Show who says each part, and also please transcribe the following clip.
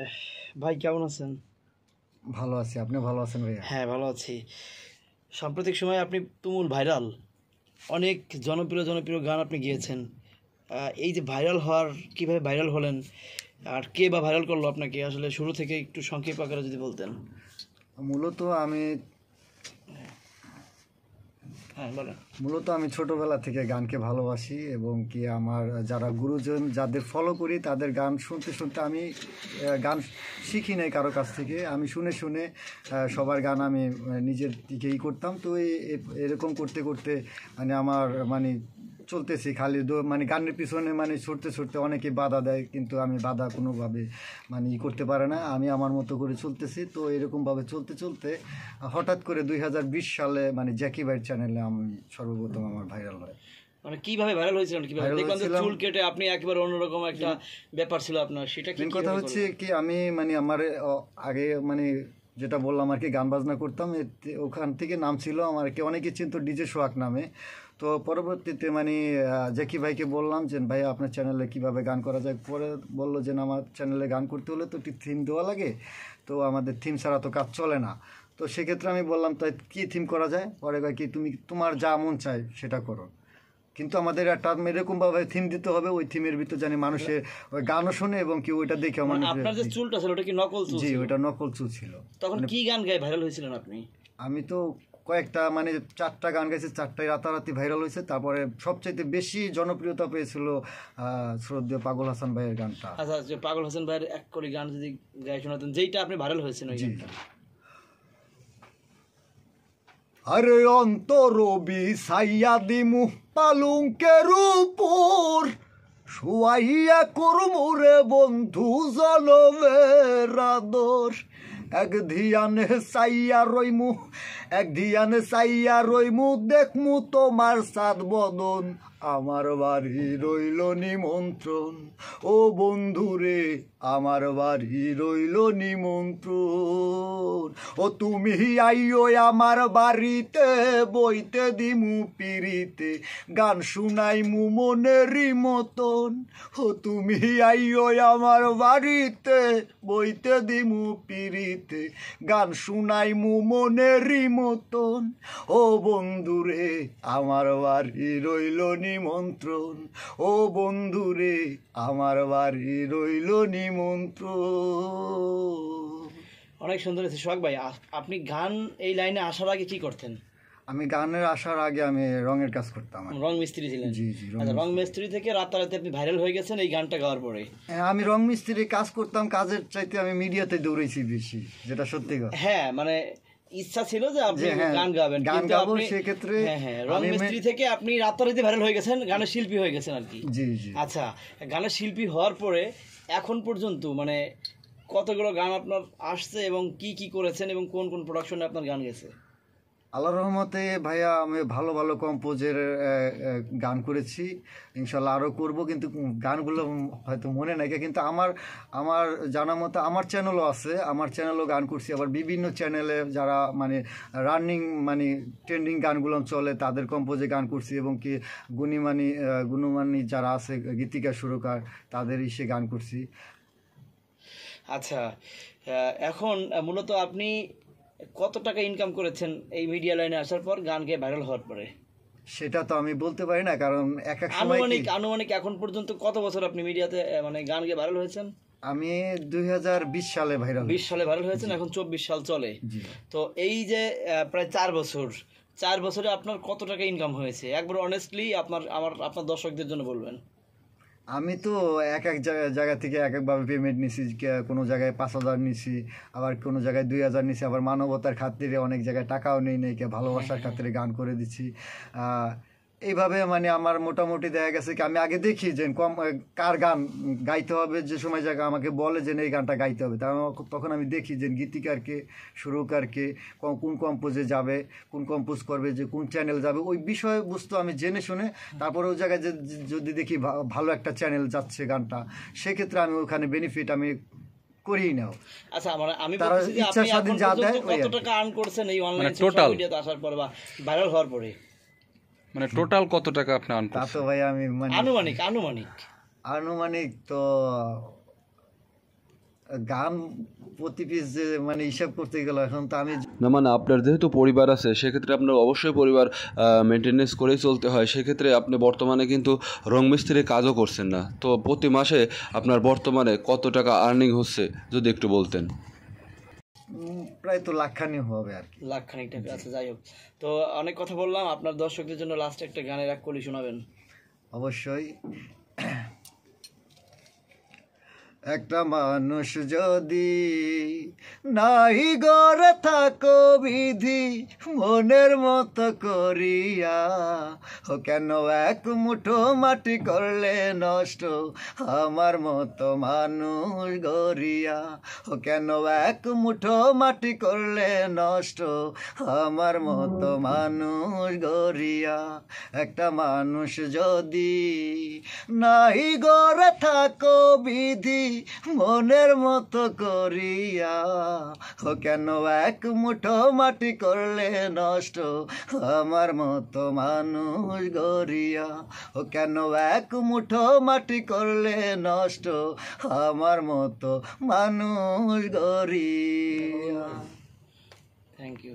Speaker 1: এহ, ভাই কেমন আছেন?
Speaker 2: ভালো আছি। আপনি ভালো আছেন ভাইয়া?
Speaker 1: হ্যাঁ, ভালো আছি। সাম্প্রতিক সময়ে আপনি তুমুল ভাইরাল, অনেক জনপ্রিয় জনপ্রিয় গান আপনি গেয়েছেন। এই যে ভাইরাল হওয়ার, কিভাবে ভাইরাল হলেন আর কে বা ভাইরাল করলো আপনাকে, আসলে শুরু থেকে একটু সংক্ষেপ আকারে যদি বলতেন।
Speaker 2: মূলত আমি
Speaker 1: হ্যাঁ, বলেন।
Speaker 2: ছোটবেলা থেকে গানকে ভালোবাসি এবং কি আমার যারা গুরুজন যাদের ফলো করি তাদের গান শুনতে শুনতে আমি গান শিখি নাই কারো কাছ থেকে, আমি শুনে শুনে সবার গান আমি নিজের দিকেই করতাম। তো এরকম করতে করতে মানে আমার মানে চলতেছি খালি মানে গানের পিছনে মানে ছুটতে ছুটতে অনেকে বাধা দেয়, কিন্তু আমি বাধা কোনোভাবে মানে করতে পারে না, আমি আমার মতো করে চলতেছি। তো এরকমভাবে চলতে চলতে হঠাৎ করে 2020 সালে মানে জ্যাকি ভাইয়ের চ্যানেলে আমি সর্বপ্রথম আমার ভাইরাল হয়।
Speaker 1: মানে কিভাবে ভাইরাল হয়েছিলেন, কিভাবে
Speaker 2: Viral
Speaker 1: দেখলাম যে
Speaker 2: হয়েছিলাম-
Speaker 1: চুল কেটে আপনি একেবারে অন্যরকম একটা ব্যাপার ছিল আপনার, সেটা কি
Speaker 2: মেন কথা
Speaker 1: কিভাবে
Speaker 2: হচ্ছে
Speaker 1: করলেন?
Speaker 2: কি আমি মানে আমার আগে মানে যেটা বললাম আর কি, গান বাজনা করতাম, ওখান থেকে নাম ছিল আমার কি অনেকে চিনতো ডিজে সোহাগ নামে। তো পরবর্তীতে মানে জ্যাকি ভাইকে বললাম যে ভাই আপনার চ্যানেলে কিভাবে গান করা যায়। পরে বললো যে না, আমার চ্যানেলে গান করতে হলে তো একটি থিম দেওয়া লাগে, তো আমাদের থিম ছাড়া তো কাজ চলে না। তো সেক্ষেত্রে আমি বললাম তাই কী থিম করা যায়। পরে কয় কি তুমি তোমার যা মন চায় সেটা করো, কিন্তু আমাদের একটা এরকমভাবে থিম দিতে হবে, ওই থিমের ভিতর জানি মানুষের ওই গানও শোনে এবং কি ওইটা দেখে
Speaker 1: মানে
Speaker 2: মানুষ।
Speaker 1: আপনার যে চুলটা ছিল ওটা কি নকল চুল
Speaker 2: জি,
Speaker 1: ছিল?
Speaker 2: ওইটা নকল চুল ছিল।
Speaker 1: তখন কি গান গায়ে ভাইরাল হয়েছিলেন আপনি?
Speaker 2: আমি তো কয়েকটা মানে 4টা গান গাইছি, 4টাই রাতারাতি ভাইরাল হয়েছে। তারপরে সবচাইতে বেশি জনপ্রিয়তা পেয়েছিল শ্রদ্ধেয় পাগল হাসান ভাইয়ের গানটা।
Speaker 1: আচ্ছা, যে পাগল হোসেন ভাইয়ের এক কলি গান যদি গায়ে শোনাতেন, যেইটা আপনি ভাইরাল হয়েছেন ওই
Speaker 2: জি।
Speaker 1: গানটা।
Speaker 2: আরে অন্তর বিছাইয়া দিমু পালুঙ্কের উপর, শুয়াইয়া করমু রে বন্ধু জনমের আদর। এক ধিয়ানে চাইয়া রইমু দেখমু তোমার সাত বদন, আমার বাড়ি রইল নিমন্ত্রণ। ও বন্ধুরে আমার বাড়ি রইল নিমন্ত্রণ। ও তুমি আইও আমার বাড়িতে, বইতে দিমু পিরিতে, গান শুনাইমু মনেরই মতন। ও তুমি আইও আমার বাড়িতে, বইতে দিমু পিরিতে, গান শুনাইমু মনেরই মতন। ও বন্ধুরে আমার বাড়ি রইল নিমন্ত্রণ। ও বন্ধুরে আমার বাড়ি রইল নিমন্ত্রণ।
Speaker 1: অনেক সুন্দর হয়েছে সোহাগ ভাই। আপনি গান এই লাইনে আসার আগে কি করতেন?
Speaker 2: আমি গানের আসার আগে আমি রঙের কাজ করতাম।
Speaker 1: রং মিস্ত্রি ছিলেন?
Speaker 2: জি জি,
Speaker 1: আচ্ছা, রং মিস্ত্রি থেকে রাতারাতি আপনি ভাইরাল হয়ে গেছেন এই গানটা গাওয়ার পরে।
Speaker 2: আমি রং মিস্ত্রি কাজ করতাম, কাজের চাইতে আমি মিডিয়াতে দৌড়েছি বেশি, যেটা সত্যি কথা।
Speaker 1: হ্যাঁ, মানে ইচ্ছা ছিল যে আপনি
Speaker 2: হ্যাঁ,
Speaker 1: গান গাবেন,
Speaker 2: গান
Speaker 1: কিন্তু
Speaker 2: গাবো,
Speaker 1: আপনি
Speaker 2: সেক্ষেত্রে
Speaker 1: হ্যাঁ রং মিস্ত্রি থেকে আপনি রাতারাতি ভাইরাল হয়ে গেছেন, গানের শিল্পী হয়ে গেছেন আর কি।
Speaker 2: জি জি।
Speaker 1: আচ্ছা, গানের শিল্পী হওয়ার পরে এখন পর্যন্ত মানে কতগুলো গান আপনার আসছে এবং কি কি করেছেন এবং কোন কোন প্রোডাকশনে আপনার গান গেছে?
Speaker 2: আল্লাহর রহমতে ভাইয়া আমি ভালো ভালো কম্পোজের গান করেছি, ইনশাল্লাহ আরও করব, কিন্তু গানগুলো হয়তো মনে নাই। কিন্তু আমার আমার জানা মতো আমার চ্যানেলও আছে, আমার চ্যানেলও গান করছি। আবার বিভিন্ন চ্যানেলে যারা মানে রানিং মানে ট্রেন্ডিং গানগুলো চলে তাদের কম্পোজে গান করছি, এবং কি গুণমানী যারা আছে গীতিকার সুরকার তাদের ইসে গান করছি।
Speaker 1: আচ্ছা, এখন মূলত আপনি কত টাকা ইনকাম করেছেন এই মিডিয়া লাইনে আসার পর, গান গেয়ে ভাইরাল হওয়ার পরে?
Speaker 2: সেটা তো আমি বলতে পারি না, কারণ এক এক সময়
Speaker 1: আনুমানিক এখন পর্যন্ত কত বছর আপনি মিডিয়াতে মানে গান গেয়ে ভাইরাল হয়েছেন?
Speaker 2: আমি 2020 সালে ভাইরাল।
Speaker 1: 20 সালে ভাইরাল হয়েছেন, এখন 24 সাল চলে।
Speaker 2: জি।
Speaker 1: তো এই যে প্রায় 4 বছরে আপনার কত টাকা ইনকাম হয়েছে, একবার অনেস্টলি আপনার দর্শকদের জন্য বলবেন।
Speaker 2: আমি তো এক এক জায়গা থেকে এক একভাবে পেমেন্ট নিছি, কোনো জায়গায় 5,000 নিছি, আবার কোনো জায়গায় 2,000 নিছি, আবার মানবতার খাতিরে অনেক জায়গায় টাকাও নেই ভালোবাসার খাতিরে গান করে দিচ্ছি। এইভাবে মানে আমার মোটামুটি দেখা গেছে কি আমি আগে দেখি যে কার গান গাইতে হবে, যে সময় জায়গা আমাকে বলে যে এই গানটা গাইতে হবে, তখন আমি দেখি যে গীতিকারকে সুরকারকে কোন কম্পোজে যাবে, কোন কম্পোজ করবে, যে কোন চ্যানেল যাবে, ওই বিষয়বস্তু আমি জেনে শুনে তারপরে ওই জায়গায় যদি দেখি ভালো একটা চ্যানেল যাচ্ছে গানটা, সেক্ষেত্রে আমি ওখানে বেনিফিট আমি করিই নাও।
Speaker 1: আচ্ছা, আমি বলছি যে আপনি এখন পর্যন্ত কত টাকা আর্ন করছেন এই অনলাইন সোশ্যাল মিডিয়াতে আসার পর বা ভাইরাল হওয়ার পরে?
Speaker 3: মানে টোটাল কত টাকা আপনি আর্ন
Speaker 2: তা
Speaker 3: করছেন?
Speaker 2: তো ভাই আমি মানে
Speaker 1: আনুমানিক
Speaker 2: তো গান প্রতি পিস যে মানে হিসাব করতে গেলে এখন তো আমি
Speaker 3: না মানে আপনার যেহেতু পরিবার আছে সেক্ষেত্রে আপনার অবশ্যই পরিবার মেনটেনেন্স করেই চলতে হয়, সেক্ষেত্রে আপনি বর্তমানে কিন্তু রং মিস্ত্রির কাজও করছেন না, তো প্রতি মাসে আপনার বর্তমানে কত টাকা আর্নিং হচ্ছে যদি একটু বলতেন।
Speaker 2: প্রায় তো লাখখানি হবে আর কি।
Speaker 1: লাখ খানিক টাকা আছে, যাই হোক। তো অনেক কথা বললাম, আপনার দর্শকদের জন্য লাস্টে একটা গানের এক কলি শোনাবেন।
Speaker 2: অবশ্যই। একটা মানুষ যদি নাই গড়ে থাকো বিধি মনের মতো করিয়া, ও কেন এক মুঠো মাটি করলে নষ্ট আমার মতো মানুষ গড়িয়া, ও কেন এক মুঠো মাটি করলে নষ্ট আমার মতো মানুষ গড়িয়া। একটা মানুষ যদি নাই গড়ে থাকো বিধি মনের মতো করিয়া, ও কেন এক মুঠো মাটি করলে নষ্ট আমার মতো মানুষ গড়িয়া, ও কেন এক মুঠো মাটি করলে নষ্ট আমার মতো মানুষ গড়িয়া।
Speaker 1: Thank you.